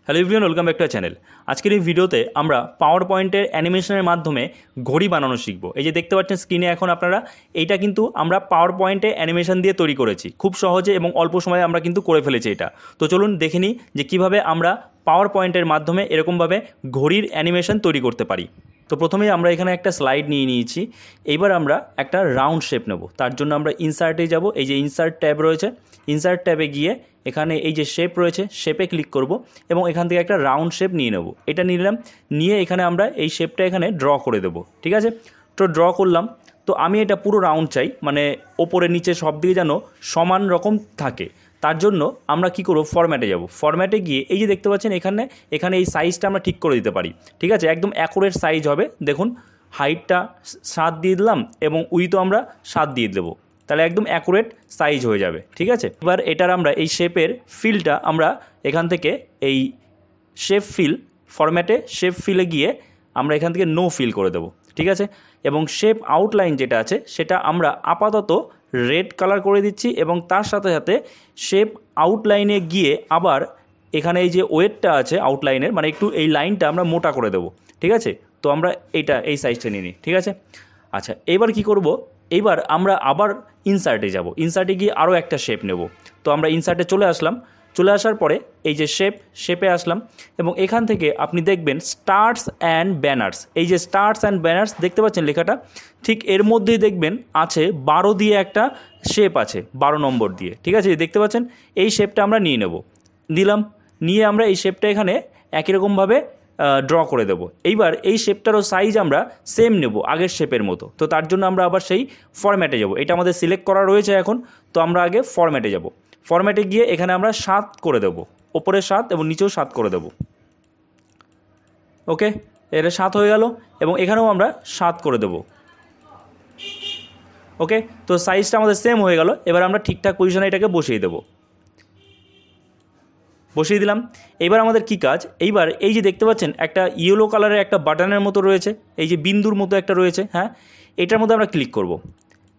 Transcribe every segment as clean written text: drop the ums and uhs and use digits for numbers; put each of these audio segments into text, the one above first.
Hello everyone, welcome back to our channel. আজকের এই ভিডিওতে আমরা পাওয়ার পয়েন্টের অ্যানিমেশনের মাধ্যমে ঘড়ি বানানো শিখব। এই যে দেখতে পাচ্ছেন স্ক্রিনে এখন আপনারা, এইটা কিন্তু আমরা পাওয়ার পয়েন্টে অ্যানিমেশন দিয়ে তৈরি করেছি। খুব সহজে এবং অল্প সময়ে আমরা কিন্তু করে ফেলেছি এটা। তো চলুন দেখে নিই যে কীভাবে আমরা পাওয়ার পয়েন্টের মাধ্যমে এরকমভাবে ঘড়ির অ্যানিমেশন তৈরি করতে পারি। তো প্রথমেই আমরা এখানে একটা স্লাইড নিয়ে নিয়েছি। এইবার আমরা একটা রাউন্ড শেপ নেব। তার জন্য আমরা ইনসার্টে যাব। এই যে ইনসার্ট ট্যাব রয়েছে, ইনসার্ট ট্যাবে গিয়ে এখানে এই যে শেপ রয়েছে, শেপে ক্লিক করব এবং এখান থেকে একটা রাউন্ড শেপ নিয়ে নেব। এটা নিলাম, নিয়ে এখানে আমরা এই শেপটা এখানে ড্র করে দেব। ঠিক আছে, তো ড্র করলাম। তো আমি এটা পুরো রাউন্ড চাই, মানে ওপরে নিচে সব দিকে যেন সমান রকম থাকে। তার জন্য আমরা কি করব, ফরম্যাটে যাব। ফরম্যাটে গিয়ে এই যে দেখতে পাচ্ছেন এখানে এই সাইজটা আমরা ঠিক করে দিতে পারি। ঠিক আছে, একদম অ্যাকুরেট সাইজ হবে। দেখুন হাইটটা 7 দিয়ে দিলাম এবং উইথও আমরা 7 দিয়ে দেবো, তাহলে একদম অ্যাকুরেট সাইজ হয়ে যাবে। ঠিক আছে, এবার এটার আমরা এই শেপের ফিলটা আমরা এখান থেকে এই শেপ ফিল, ফরম্যাটে শেপ ফিলে গিয়ে আমরা এখান থেকে নো ফিল করে দেবো। ঠিক আছে, এবং শেপ আউটলাইন যেটা আছে সেটা আমরা আপাতত রেড কালার করে দিচ্ছি এবং তার সাথে সাথে শেপ আউটলাইনে গিয়ে আবার এখানে এই যে ওয়েটটা আছে আউটলাইনের, মানে একটু এই লাইনটা আমরা মোটা করে দেবো। ঠিক আছে, তো আমরা এই সাইজটা নিয়ে নিই। ঠিক আছে, আচ্ছা এবার কি করব, এইবার আমরা আবার ইনসার্টে যাব। ইনসার্টে গিয়ে আরও একটা শেপ নেব। তো আমরা ইনসার্টে চলে আসলাম। চলে আসার পরে এই যে শেপে আসলাম এবং এখান থেকে আপনি দেখবেন স্টার্স অ্যান্ড ব্যানার্স। এই যে স্টার্স অ্যান্ড ব্যানার্স দেখতে পাচ্ছেন লেখাটা, ঠিক এর মধ্যেই দেখবেন আছে 12 দিয়ে একটা শেপ আছে, 12 নম্বর দিয়ে। ঠিক আছে, দেখতে পাচ্ছেন এই শেপটা আমরা নিয়ে নেব। নিলাম, নিয়ে আমরা এই শেপটা এখানে একই রকমভাবে ড্র করে দেবো। এইবার এই শেপটারও সাইজ আমরা সেম নেব আগের শেপের মতো। তো তার জন্য আমরা আবার সেই ফরম্যাটে যাব। এটা আমাদের সিলেক্ট করা রয়েছে এখন, তো আমরা আগে ফরম্যাটে যাব। ফরম্যাটে গিয়ে এখানে আমরা 7 করে দেব, ওপরে 7 এবং নিচেও 7 করে দেব। ওকে, এটা 7 হয়ে গেল এবং এখানেও আমরা 7 করে দেব। ওকে, তো সাইজটা আমাদের সেম হয়ে গেল। এবার আমরা ঠিকঠাক পজিশনে এটাকে বসিয়ে দেবো। বসিয়ে দিলাম। এইবার আমাদের কি কাজ, এইবার এই যে দেখতে পাচ্ছেন একটা ইয়েলো কালারের একটা বাটনের মতো রয়েছে, এই যে বিন্দুর মতো একটা রয়েছে, হ্যাঁ, এটার মধ্যে আমরা ক্লিক করব।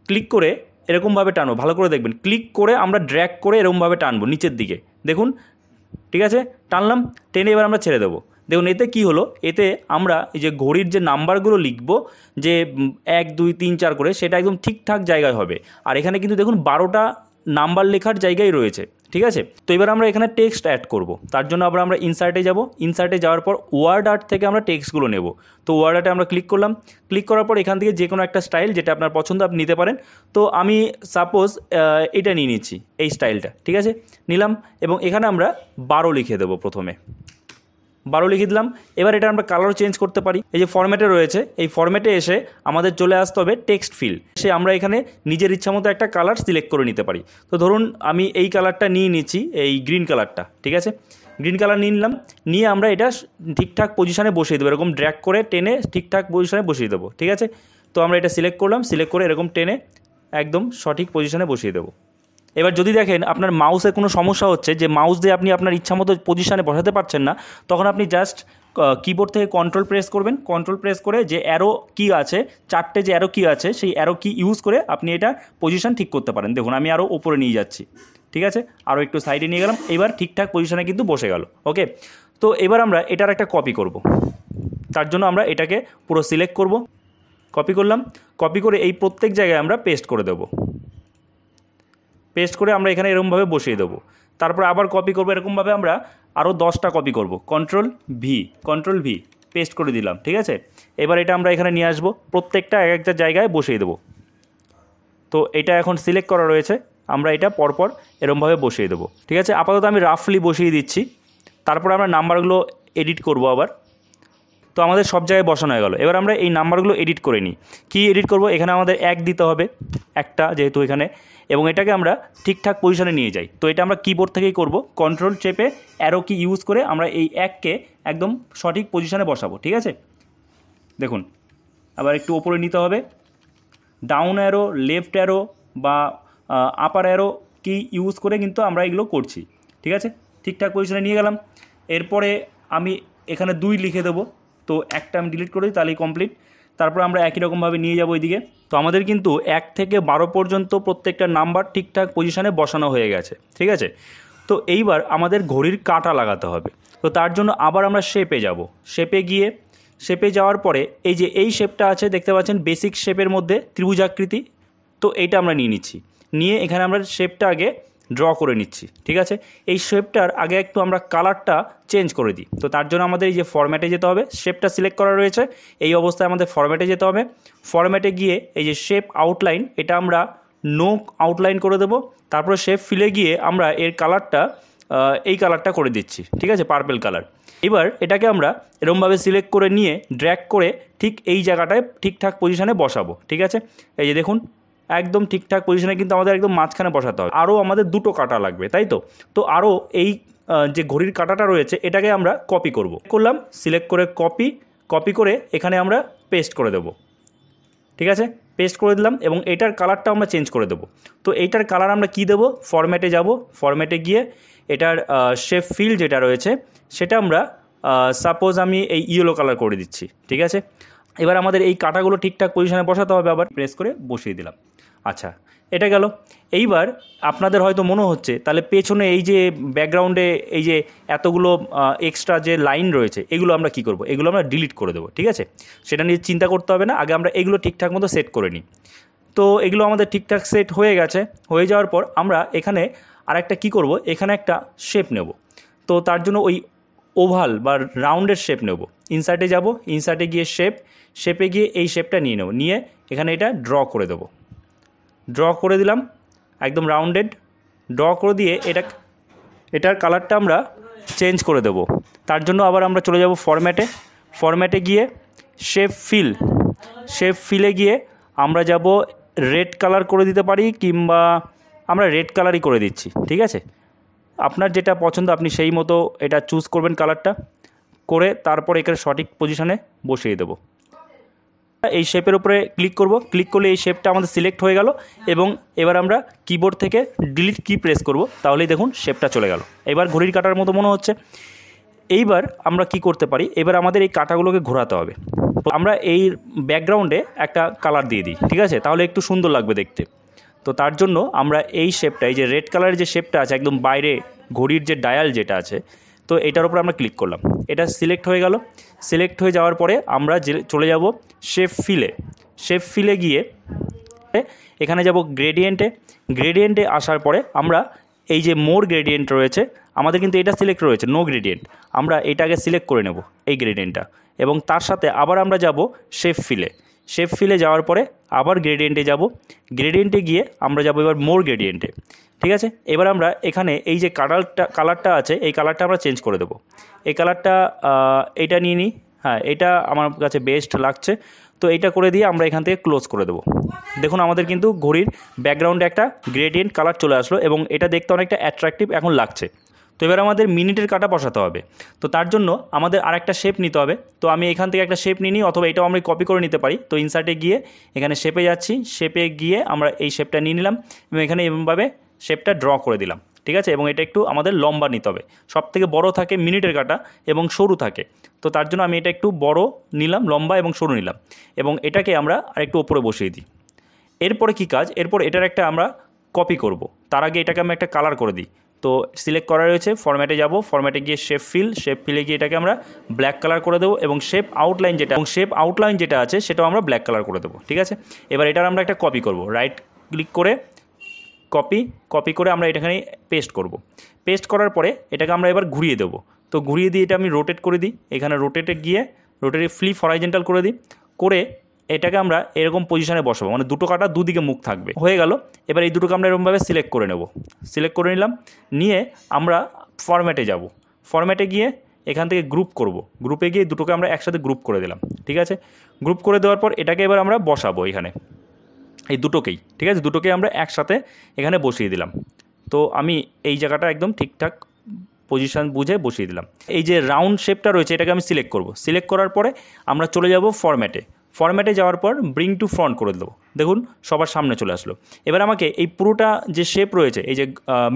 ক্লিক করে এরকমভাবে টানবো, ভালো করে দেখবেন। ক্লিক করে আমরা ড্র্যাগ করে এরকমভাবে টানবো নিচের দিকে, দেখুন। ঠিক আছে, টানলাম, টেনে এবার আমরা ছেড়ে দেবো। দেখুন এতে কি হলো, এতে আমরা এই যে ঘড়ির যে নাম্বারগুলো লিখব, যে 1 2 3 4 করে, সেটা একদম ঠিকঠাক জায়গায় হবে। আর এখানে কিন্তু দেখুন 12টা নাম্বার লেখার জায়গায় রয়েছে। ঠিক আছে, তো এবার আমরা এখানে টেক্সট অ্যাড করব। তার জন্য আমরা ইনসার্টে যাব। ইনসার্টে যাওয়ার পর ওয়ার্ড আর্ট থেকে আমরা টেক্সটগুলো নেব। তো ওয়ার্ড আর্টে আমরা ক্লিক করলাম। ক্লিক করার পর এখান থেকে যে কোনো একটা স্টাইল যেটা আপনার পছন্দ আপনি নিতে পারেন। তো আমি সাপোজ এটা নিয়ে নিচ্ছি, এই স্টাইলটা। ঠিক আছে, নিলাম এবং এখানে আমরা 12 লিখে দেবো। প্রথমে 12 লিখে দিলাম। এবার এটা আমরা কালার চেঞ্জ করতে পারি। এই যে ফরম্যাটে রয়েছে, এই ফরম্যাটে এসে আমাদের চলে আসতে হবে টেক্সট ফিল। সে আমরা এখানে নিজের ইচ্ছা মতো একটা কালার সিলেক্ট করে নিতে পারি। তো ধরুন আমি এই কালারটা নিয়ে নিচ্ছি, এই গ্রিন কালারটা। ঠিক আছে, গ্রিন কালার নিয়ে নিলাম। নিয়ে আমরা এটা ঠিকঠাক পজিশানে বসিয়ে দেবো, এরকম ড্র্যাগ করে টেনে ঠিকঠাক পজিশানে বসিয়ে দেবো। ঠিক আছে, তো আমরা এটা সিলেক্ট করলাম, সিলেক্ট করে এরকম টেনে একদম সঠিক পজিশানে বসিয়ে দেবো। এবার যদি দেখেন আপনার মাউসের কোনো সমস্যা হচ্ছে, যে মাউস দিয়ে আপনি আপনার ইচ্ছা মতো পজিশানে বসাতে পারছেন না, তখন আপনি জাস্ট কিবোর্ড থেকে কন্ট্রোল প্রেস করবেন। কন্ট্রোল প্রেস করে যে অ্যারো কি আছে, 4টে যে অ্যারো কি আছে, সেই অ্যারো কি ইউজ করে আপনি এটা পজিশান ঠিক করতে পারেন। দেখুন আমি আরও ওপরে নিয়ে যাচ্ছি। ঠিক আছে, আরও একটু সাইডে নিয়ে গেলাম। এবার ঠিকঠাক পজিশানে কিন্তু বসে গেল। ওকে, তো এবার আমরা এটার একটা কপি করব। তার জন্য আমরা এটাকে পুরো সিলেক্ট করব। কপি করলাম, কপি করে এই প্রত্যেক জায়গায় আমরা পেস্ট করে দেবো। পেস্ট করে আমরা এখানে এরকমভাবে বসিয়ে দেবো। তারপর আবার কপি করবো, এরকমভাবে আমরা আরও 10টা কপি করব। কন্ট্রোল ভি, পেস্ট করে দিলাম। ঠিক আছে, এবার এটা আমরা এখানে নিয়ে আসবো, প্রত্যেকটা এক একটা জায়গায় বসিয়ে দেবো। তো এটা এখন সিলেক্ট করা রয়েছে, আমরা এটা পরপর এরকমভাবে বসিয়ে দেবো। ঠিক আছে, আপাতত আমি রাফলি বসিয়ে দিচ্ছি। তারপর আমরা নাম্বারগুলো এডিট করব আবার। তো আমাদের সব জায়গায় বসানো হয়ে গেল। এবার আমরা এই নাম্বারগুলো এডিট করে নিই। কী এডিট করব, এখানে আমাদের 1 দিতে হবে, একটা যেহেতু এখানে, এবং এটাকে আমরা ঠিকঠাক পজিশনে নিয়ে যাই। তো এটা আমরা কিবোর্ড থেকেই করব। কন্ট্রোল চেপে অ্যারো কি ইউজ করে আমরা এই 1কে একদম সঠিক পজিশনে বসাবো। ঠিক আছে, দেখুন আবার একটু ওপরে নিতে হবে। ডাউন অ্যারো, লেফট অ্যারো বা আপার অ্যারো কি ইউজ করে কিন্তু আমরা এগুলো করছি। ঠিক আছে, ঠিকঠাক পজিশনে নিয়ে গেলাম। এরপরে আমি এখানে 2 লিখে দেবো। তো একটা আমি ডিলিট করে দিই, তাহলেই কমপ্লিট। তারপর আমরা একই রকমভাবে নিয়ে যাব এদিকে। তো আমাদের কিন্তু 1 থেকে 12 পর্যন্ত প্রত্যেকটা নাম্বার ঠিকঠাক পজিশানে বসানো হয়ে গেছে। ঠিক আছে, তো এইবার আমাদের ঘড়ির কাঁটা লাগাতে হবে। তো তার জন্য আবার আমরা শেপে যাব। শেপে যাওয়ার পরে এই যে এই শেপটা আছে দেখতে পাচ্ছেন, বেসিক শেপের মধ্যে ত্রিভুজাকৃতি, তো এইটা আমরা নিয়ে নিচ্ছি। নিয়ে এখানে আমরা শেপটা আগে ড্র করে নিচ্ছি, ঠিক আছে। এই শেপটার আগে একটু আমরা কালারটা চেঞ্জ করে দিই। তো তার জন্য আমাদের এই যে ফরম্যাটে যেতে হবে, শেপটা সিলেক্ট করা রয়েছে, এই অবস্থায় আমাদের ফরম্যাটে যেতে হবে। ফরম্যাটে গিয়ে এই যে শেপ আউটলাইন, এটা আমরা নো আউটলাইন করে দেবো। তারপরে শেপ ফিলে গিয়ে আমরা এর কালারটা এই কালারটা করে দিচ্ছি, ঠিক আছে, পার্পল কালার। এবার এটাকে আমরা এরকমভাবে সিলেক্ট করে নিয়ে ড্র্যাগ করে ঠিক এই জায়গাটায় ঠিকঠাক পজিশানে বসাবো, ঠিক আছে। এই যে দেখুন একদম ঠিকঠাক পজিশনে কিন্তু আমাদের একদম মাঝখানে বসাতে হবে। আরও আমাদের দুটো কাঁটা লাগবে, তাই তো। তো আরও এই যে ঘড়ির কাঁটাটা রয়েছে এটাকে আমরা কপি করলাম, সিলেক্ট করে কপি করে এখানে আমরা পেস্ট করে দেবো, ঠিক আছে। পেস্ট করে দিলাম এবং এটার কালারটা আমরা চেঞ্জ করে দেবো। তো এইটার কালার আমরা কি দেবো, ফরম্যাটে যাব। ফরম্যাটে গিয়ে এটার শেপ ফিল যেটা রয়েছে সেটা আমরা সাপোজ আমি এই ইয়েলো কালার করে দিচ্ছি, ঠিক আছে। এবার আমাদের এই কাঁটাগুলো ঠিকঠাক পজিশনে বসাতে হবে, আবার প্রেস করে বসিয়ে দিলাম। আচ্ছা, এটা গেল। এইবার আপনাদের হয়তো মনে হচ্ছে তাহলে পেছনে এই যে ব্যাকগ্রাউন্ডে এই যে এতগুলো এক্সট্রা যে লাইন রয়েছে এগুলো আমরা কি করব, এগুলো আমরা ডিলিট করে দেবো, ঠিক আছে। সেটা নিয়ে চিন্তা করতে হবে না, আগে আমরা এগুলো ঠিকঠাক মতো সেট করে নিই। তো এগুলো আমাদের ঠিকঠাক সেট হয়ে গেছে। হয়ে যাওয়ার পর আমরা এখানে আরেকটা কি করব, এখানে একটা শেপ নেব। তো তার জন্য ওই ওভাল বা রাউন্ডের শেপ নেব। ইনসার্টে যাব, ইনসার্টে গিয়ে শেপে গিয়ে এই শেপটা নিয়ে নেব, নিয়ে এখানে এটা ড্র করে দেবো। ড্র করে দিলাম একদম রাউন্ডেড। ড্র করে দিয়ে এটার কালারটা আমরা চেঞ্জ করে দেব। তার জন্য আবার আমরা চলে যাব ফরম্যাটে গিয়ে শেপ ফিলে গিয়ে আমরা যাব রেড কালার করে দিতে পারি, কিংবা আমরা রেড কালারই করে দিচ্ছি, ঠিক আছে। আপনার যেটা পছন্দ আপনি সেই মতো এটা চুজ করবেন কালারটা করে, তারপর এখানে সঠিক পজিশনে বসিয়ে দেবো। এই শেপের উপরে ক্লিক করব, ক্লিক করলে এই শেপটা আমাদের সিলেক্ট হয়ে গেল এবং এবার আমরা কিবোর্ড থেকে ডিলিট কি প্রেস করব, তাহলেই দেখুন শেপটা চলে গেল। এবার ঘড়ির কাঁটার মতো মনে হচ্ছে। এইবার আমরা কি করতে পারি, এবার আমাদের এই কাঁটাগুলোকে ঘোরাতে হবে। আমরা এই ব্যাকগ্রাউন্ডে একটা কালার দিয়ে দিই, ঠিক আছে, তাহলে একটু সুন্দর লাগবে দেখতে। তো তার জন্য আমরা এই শেপটা, এই যে রেড কালারের যে শেপটা আছে একদম বাইরে ঘড়ির যে ডায়াল যেটা আছে, তো এটার উপর আমরা ক্লিক করলাম, এটা সিলেক্ট হয়ে গেল। সিলেক্ট হয়ে যাওয়ার পরে আমরা চলে যাব শেপ ফিলে গিয়ে এখানে যাব গ্রেডিয়েন্টে আসার পরে আমরা এই যে মোর গ্রেডিয়েন্ট রয়েছে আমাদের কিন্তু এটা সিলেক্ট রয়েছে নো গ্রেডিয়েন্ট, আমরা এটাকে সিলেক্ট করে নেব এই গ্রেডিয়েন্টটা, এবং তার সাথে আবার আমরা যাব শেপ ফিলে যাওয়ার পরে আবার গ্রেডিয়েন্টে যাব। গ্রেডিয়েন্টে গিয়ে আমরা যাব এবার মোর গ্রেডিয়েন্টে, ঠিক আছে। এবার আমরা এখানে এই যে কালারটা আছে এই কালারটা আমরা চেঞ্জ করে দেবো। এই কালারটা এটা নিয়ে নিই, হ্যাঁ এটা আমার কাছে বেস্ট লাগছে। তো এইটা করে দিয়ে আমরা এখান থেকে ক্লোজ করে দেবো। দেখুন আমাদের কিন্তু ঘড়ির ব্যাকগ্রাউন্ডে একটা গ্রেডিয়েন্ট কালার চলে আসলো এবং এটা দেখতে অনেকটা অ্যাট্রাকটিভ এখন লাগছে। তো এবার আমাদের মিনিটের কাঁটা বসাতে হবে। তো তার জন্য আমাদের আরেকটা শেপ নিতে হবে। তো আমি এখান থেকে একটা শেপ নিই, অথবা এটাও আমরা কপি করে নিতে পারি। তো ইনসার্টে গিয়ে এখানে শেপে যাচ্ছি, শেপে গিয়ে আমরা এই শেপটা নিয়ে নিলাম এবং এখানে এরকমভাবে শেপটা ড্র করে দিলাম, ঠিক আছে। এবং এটা একটু আমাদের লম্বা নিতে হবে, সব থেকে বড় থাকে মিনিটের কাঁটা এবং সরু থাকে। তো তার জন্য আমি এটা একটু বড় নিলাম, লম্বা এবং সরু নিলাম, এবং এটাকে আমরা আরেকটু ওপরে বসিয়ে দিই। এরপরে কি কাজ, এরপর এটার একটা আমরা কপি করব। তার আগে এটাকে আমি একটা কালার করে দিই। তো সিলেক্ট করা রয়েছে, ফরম্যাটে যাব, ফরম্যাটে গিয়ে শেপ ফিলে গিয়ে এটাকে আমরা ব্ল্যাক কালার করে দেবো এবং শেপ আউটলাইন যেটা আছে সেটাও আমরা ব্ল্যাক কালার করে দেবো, ঠিক আছে। এবার এটার আমরা একটা কপি করব, রাইট ক্লিক করে কপি করে আমরা এটাখানে পেস্ট করব। পেস্ট করার পরে এটাকে আমরা এবার ঘুরিয়ে দেবো। তো ঘুরিয়ে দিয়ে এটা আমি রোটেট করে দিই, এখানে রোটেটে ফ্লিপ হরাইজন্টাল করে দিই, করে এটাকে আমরা এরকম পজিশনে বসাবো, মানে দুটো কাঁটা দুদিকে মুখ থাকবে। হয়ে গেল। এবার এই দুটোকে আমরা এরকমভাবে সিলেক্ট করে নেব, সিলেক্ট করে নিলাম, নিয়ে আমরা ফরম্যাটে যাব। ফরম্যাটে গিয়ে এখান থেকে গ্রুপে গিয়ে দুটোকে আমরা একসাথে গ্রুপ করে দিলাম, ঠিক আছে। গ্রুপ করে দেওয়ার পর এটাকে এবার আমরা বসাবো এখানে এই দুটোকেই, ঠিক আছে, দুটোকে আমরা একসাথে এখানে বসিয়ে দিলাম। তো আমি এই জায়গাটা একদম ঠিকঠাক পজিশন বুঝে বসিয়ে দিলাম। এই যে রাউন্ড শেপটা রয়েছে এটাকে আমি সিলেক্ট করব। সিলেক্ট করার পরে আমরা চলে যাব ফরম্যাটে যাওয়ার পর ব্রিং টু ফ্রন্ট করে দেবো। দেখুন সবার সামনে চলে আসলো। এবার আমাকে এই পুরোটা যে শেপ রয়েছে, এই যে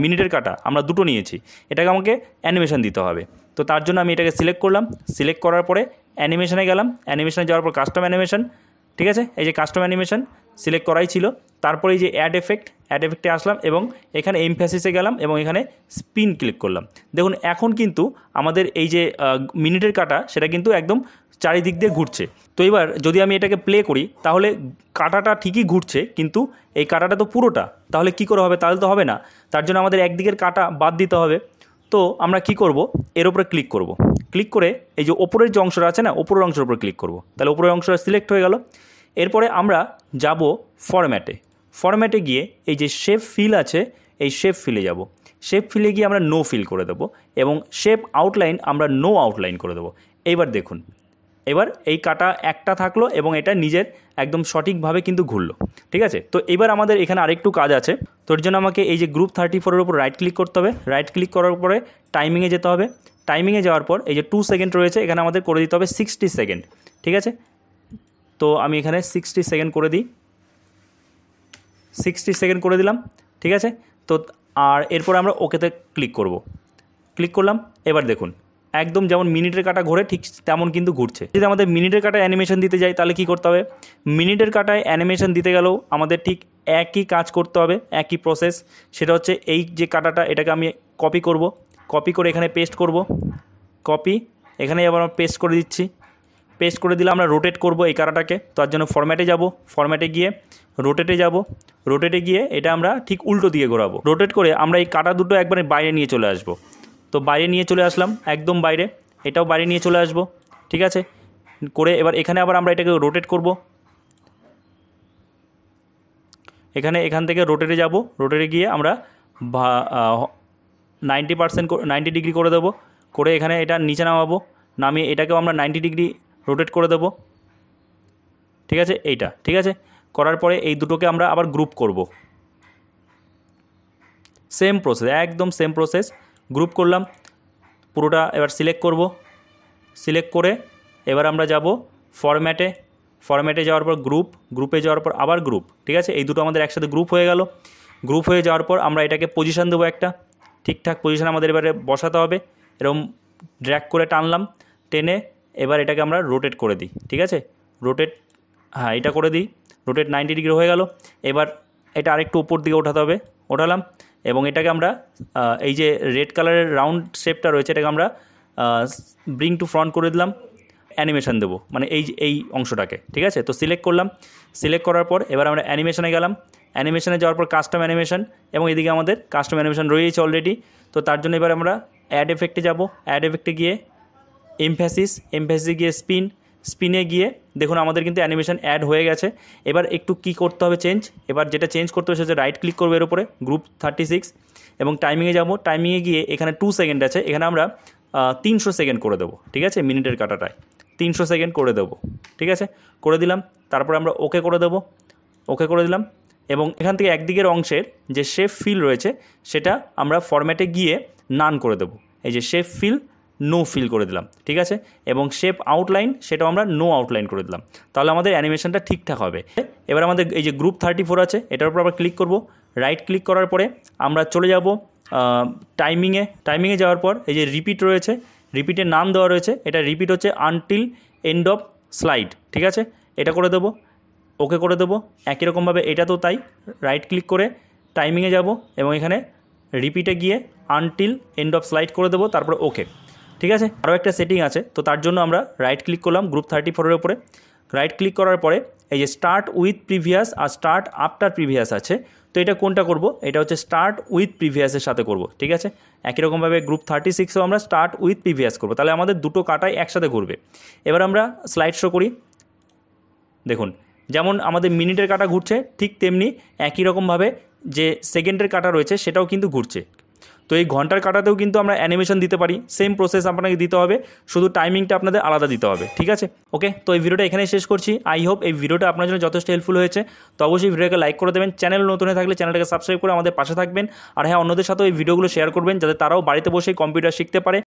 মিনিটের কাঁটা আমরা দুটো নিয়েছি, এটাকে আমাকে অ্যানিমেশন দিতে হবে। তো তার জন্য আমি এটাকে সিলেক্ট করলাম, সিলেক্ট করার পরে অ্যানিমেশনে গেলাম, অ্যানিমেশনে যাওয়ার পর কাস্টম অ্যানিমেশন, ঠিক আছে, এই যে কাস্টম অ্যানিমেশন সিলেক্ট করাই ছিল, তারপরে এই যে অ্যাড এফেক্টে আসলাম এবং এখানে এমফ্যাসিসে গেলাম এবং এখানে স্পিন ক্লিক করলাম। দেখুন এখন কিন্তু আমাদের এই যে মিনিটের কাটা সেটা কিন্তু একদম চারিদিক দিয়ে ঘুরছে। তো এবার যদি আমি এটাকে প্লে করি তাহলে কাটাটা ঠিকই ঘুরছে, কিন্তু এই কাটাটা তো পুরোটা, তাহলে কি করে হবে? তাহলে তো হবে না, তার জন্য আমাদের একদিকের কাটা বাদ দিতে হবে। তো আমরা কি করব, এর উপরে ক্লিক করব, ক্লিক করে এই যে ওপরের যে অংশটা আছে না, ওপরের অংশের উপরে ক্লিক করব, তাহলে ওপরের অংশটা সিলেক্ট হয়ে গেল। এরপরে আমরা যাব ফরম্যাটে গিয়ে এই যে শেপ ফিল আছে, এই শেপ ফিলে যাব, শেপ ফিলে গিয়ে আমরা নো ফিল করে দেবো এবং শেপ আউটলাইন আমরা নো আউটলাইন করে দেবো। এইবার দেখুন, এবার এই কাটা একটা থাকলো এবং এটা নিজের একদম সঠিকভাবে কিন্তু ঘুরলো। ঠিক আছে, তো এবার আমাদের এখানে আরেকটু কাজ আছে। তোর জন্য আমাকে এই যে গ্রুপ 34-এর উপর রাইট ক্লিক করতে হবে, রাইট ক্লিক করার পরে টাইমিংয়ে যেতে হবে, টাইমিংয়ে যাওয়ার পর এই যে 2 সেকেন্ড রয়েছে এখানে আমাদের করে দিতে হবে 60 সেকেন্ড। ঠিক আছে, তো আমি এখানে 60 সেকেন্ড করে দিই, 60 সেকেন্ড করে দিলাম। ঠিক আছে, তো আর এরপর আমরা ওকেতে ক্লিক করলাম। এবার দেখুন একদম যেমন মিনিটের কাটা ঘোরে ঠিক তেমন কিন্তু ঘুরছে। যদি আমাদের মিনিটের কাটায় অ্যানিমেশন দিতে যাই তাহলে কি করতে হবে? মিনিটের কাটায় অ্যানিমেশন দিতে গেলেও আমাদের ঠিক একই কাজ করতে হবে, একই প্রসেস। সেটা হচ্ছে এই যে কাটাটা এটাকে আমি কপি করে এখানে পেস্ট করব, কপি এখানে আবার পেস্ট করে দিচ্ছি, পেস্ট করে দিলে আমরা রোটেট করব এই কাটাটাকে। তার জন্য ফরম্যাটে যাব, ফরম্যাটে গিয়ে রোটেটে গিয়ে এটা আমরা ঠিক উল্টো দিকে ঘোরাবো। রোটেট করে আমরা এই কাটা দুটো একবারে বাইরে নিয়ে চলে আসবো। তো বাইরে নিয়ে চলে আসলাম, একদম বাইরে, এটাও বাইরে নিয়ে চলে আসবো। ঠিক আছে, করে এবার এখানে আবার আমরা এটাকে রোটেট করব, এখান থেকে রোটেটে যাব, রোটেটে গিয়ে আমরা 90 ডিগ্রি করে দেবো, করে এখানে এটা নিচে নামাবো, নামিয়ে এটাকেও আমরা 90 ডিগ্রি রোটেট করে দেবো। ঠিক আছে, এইটা ঠিক আছে, করার পরে এই দুটোকে আমরা আবার গ্রুপ করব, সেম প্রসেস, একদম সেম প্রসেস। গ্রুপ করলাম পুরোটা, এবার সিলেক্ট করব, সিলেক্ট করে এবার আমরা যাব ফরম্যাটে যাওয়ার পর গ্রুপে যাওয়ার পর আবার গ্রুপ। ঠিক আছে, এই দুটো আমাদের একসাথে গ্রুপ হয়ে গেল। গ্রুপ হয়ে যাওয়ার পর আমরা এটাকে পজিশান দেবো, একটা ঠিকঠাক পজিশান আমাদের এবারে বসাতে হবে। এরকম ড্র্যাগ করে টানলাম, টেনে এবার এটাকে আমরা রোটেট করে দিই। ঠিক আছে, এটা করে দিই, রোটেট 90 ডিগ্রি হয়ে গেল। এবার এটা আরেকটু উপর দিকে ওঠালাম এবং এটাকে আমরা এই যে রেড কালারের রাউন্ড শেপটা রয়েছে এটাকে আমরা ব্রিং টু ফ্রন্ট করে দিলাম, অ্যানিমেশন দেবো মানে এই অংশটাকে। ঠিক আছে, তো সিলেক্ট করলাম, সিলেক্ট করার পর এবার আমরা অ্যানিমেশনে গেলাম, অ্যানিমেশনে যাওয়ার পর কাস্টম অ্যানিমেশন, এবং এদিকে আমাদের কাস্টম অ্যানিমেশন রয়েছে অলরেডি। তো তার জন্য এবার আমরা অ্যাড এফেক্টে যাব, অ্যাড এফেক্টে গিয়ে এমফ্যাসিসে গিয়ে স্পিনে গিয়ে দেখুন আমাদের কিন্তু অ্যানিমেশন অ্যাড হয়ে গেছে। এবার একটু কি করতে হবে এবার যেটা চেঞ্জ করতে হবে সেটা রাইট ক্লিক করবো এর উপরে গ্রুপ 36 এবং টাইমিংয়ে যাব, টাইমিংয়ে গিয়ে এখানে 2 সেকেন্ড আছে, এখানে আমরা 300 সেকেন্ড করে দেবো। ঠিক আছে, মিনিটের কাটাটায় 300 সেকেন্ড করে দেবো। ঠিক আছে, করে দিলাম, তারপরে আমরা ওকে করে দিলাম এবং এখান থেকে একদিকের অংশের যে শেপ ফিল রয়েছে সেটা আমরা ফরম্যাটে গিয়ে নান করে দেবো। এই যে শেপ ফিল নো ফিল করে দিলাম। ঠিক আছে, এবং শেপ আউটলাইন সেটাও আমরা নো আউটলাইন করে দিলাম, তাহলে আমাদের অ্যানিমেশনটা ঠিকঠাক হবে। এবার আমাদের এই যে গ্রুপ 34 আছে এটার উপর আবার ক্লিক করব, রাইট ক্লিক করার পরে আমরা চলে যাব টাইমিংয়ে যাওয়ার পর এই যে রিপিট রয়েছে, রিপিটের নাম দেওয়া রয়েছে, এটা রিপিট হচ্ছে আনটিল এন্ড অফ স্লাইড। ঠিক আছে, এটা করে দেবো, ওকে করে দেবো। একই রকমভাবে এটা তো তাই, রাইট ক্লিক করে টাইমিংয়ে যাব এবং এখানে রিপিটে গিয়ে আনটিল এন্ড অফ স্লাইড করে দেবো, তারপরে ওকে। ঠিক আছে, আরও একটা সেটিং আছে, তো তার জন্য আমরা রাইট ক্লিক করলাম গ্রুপ 34-এর উপরে, রাইট ক্লিক করার পরে এই যে স্টার্ট উইথ প্রিভিয়াস আর স্টার্ট আফটার প্রিভিয়াস আছে, তো এটা কোনটা করব? এটা হচ্ছে স্টার্ট উইথ প্রিভিয়াসের সাথে করব। ঠিক আছে, একই রকমভাবে গ্রুপ 36-এও আমরা স্টার্ট উইথ প্রিভিয়াস করব, তাহলে আমাদের দুটো কাটাই একসাথে ঘুরবে। এবার আমরা স্লাইড শো করি, দেখুন যেমন আমাদের মিনিটের কাটা ঘুরছে ঠিক তেমনি একই রকমভাবে যে সেকেন্ডের কাটা রয়েছে সেটাও কিন্তু ঘুরছে। তো এই ঘন্টার কাটাতেও কিন্তু আমরা অ্যানিমেশন দিতে পারি, সেম প্রসেস আপনাকে দিতে হবে, শুধু টাইমিংটা আপনাদের আলাদা দিতে হবে। ঠিক আছে, ওকে, তো এই ভিডিওটা এখানেই শেষ করছি। আই হোপ এই ভিডিওটা আপনার জন্য যথেষ্ট হেল্পফুল হয়েছে। তো অবশ্যই ভিডিওকে লাইক করে দেবেন, চ্যানেল নতুন হয়ে থাকলে চ্যানেলটাকে সাবস্ক্রাইব করে আমাদের পাশে থাকবেন, আর হ্যাঁ অন্যদের সাথেও এই ভিডিওগুলো শেয়ার করবেন যাতে তারাও বাড়িতে বসেই কম্পিউটার শিখতে পারে।